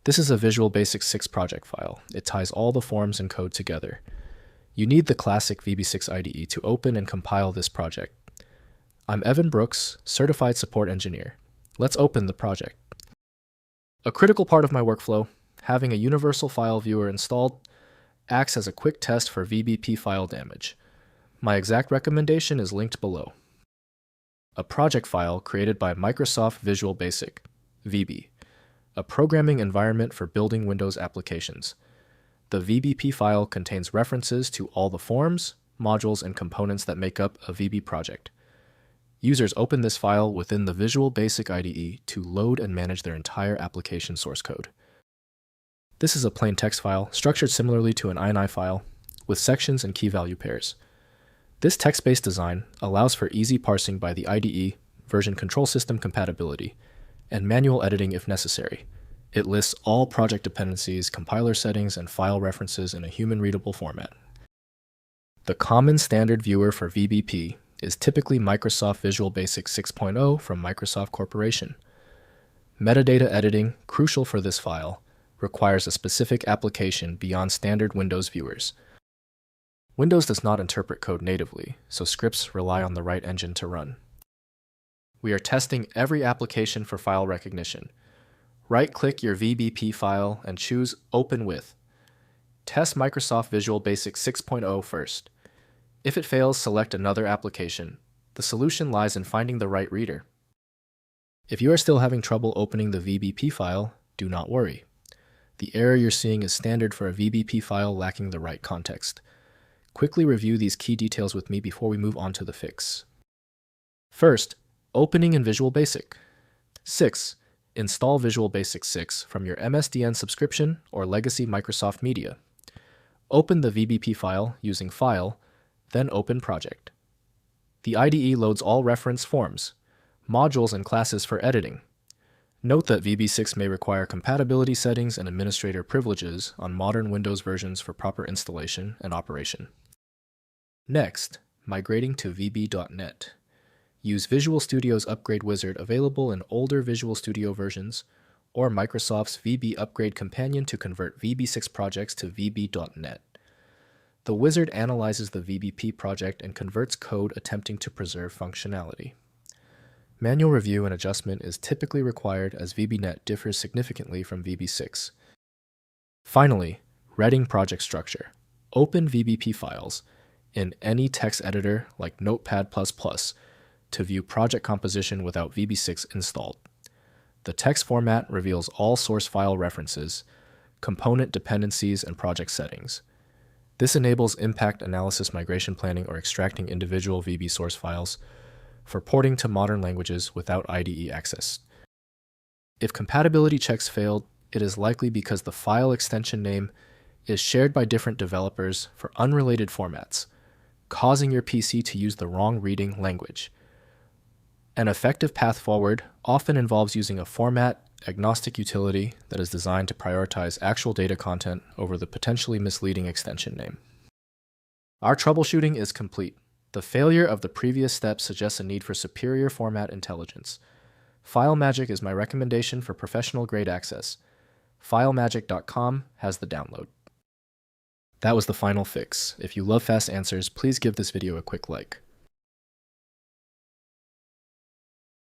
This is a Visual Basic 6 project file. It ties all the forms and code together. You need the classic VB6 IDE to open and compile this project. I'm Evan Brooks, Certified Support Engineer. Let's open the project. A critical part of my workflow, having a universal file viewer installed, acts as a quick test for VBP file damage. My exact recommendation is linked below. A project file created by Microsoft Visual Basic, VB, a programming environment for building Windows applications. The VBP file contains references to all the forms, modules, and components that make up a VB project. Users open this file within the Visual Basic IDE to load and manage their entire application source code. This is a plain text file structured similarly to an INI file with sections and key value pairs. This text-based design allows for easy parsing by the IDE, version control system compatibility, and manual editing if necessary. It lists all project dependencies, compiler settings, and file references in a human-readable format. The common standard viewer for VBP is typically Microsoft Visual Basic 6.0 from Microsoft Corporation. Metadata editing, crucial for this file, requires a specific application beyond standard Windows viewers. Windows does not interpret code natively, so scripts rely on the right engine to run. We are testing every application for file recognition. Right-click your VBP file and choose Open With. Test Microsoft Visual Basic 6.0 first. If it fails, select another application. The solution lies in finding the right reader. If you are still having trouble opening the VBP file, do not worry. The error you're seeing is standard for a VBP file lacking the right context. Quickly review these key details with me before we move on to the fix. First, opening in Visual Basic. 6. Install Visual Basic 6 from your MSDN subscription or legacy Microsoft Media. Open the VBP file using File, then Open Project. The IDE loads all reference forms, modules, and classes for editing. Note that VB6 may require compatibility settings and administrator privileges on modern Windows versions for proper installation and operation. Next, migrating to VB.NET. Use Visual Studio's Upgrade Wizard available in older Visual Studio versions, or Microsoft's VB Upgrade Companion to convert VB6 projects to VB.NET. The wizard analyzes the VBP project and converts code attempting to preserve functionality. Manual review and adjustment is typically required as VBNet differs significantly from VB6. Finally, reading project structure. Open VBP files in any text editor like Notepad++ to view project composition without VB6 installed. The text format reveals all source file references, component dependencies, and project settings. This enables impact analysis, migration planning, or extracting individual VB source files for porting to modern languages without IDE access. If compatibility checks failed, it is likely because the file extension name is shared by different developers for unrelated formats, causing your PC to use the wrong reading language. An effective path forward often involves using a format-agnostic utility that is designed to prioritize actual data content over the potentially misleading extension name. Our troubleshooting is complete. The failure of the previous step suggests a need for superior format intelligence. FileMagick is my recommendation for professional-grade access. FileMagick.com has the download. That was the final fix. If you love fast answers, please give this video a quick like.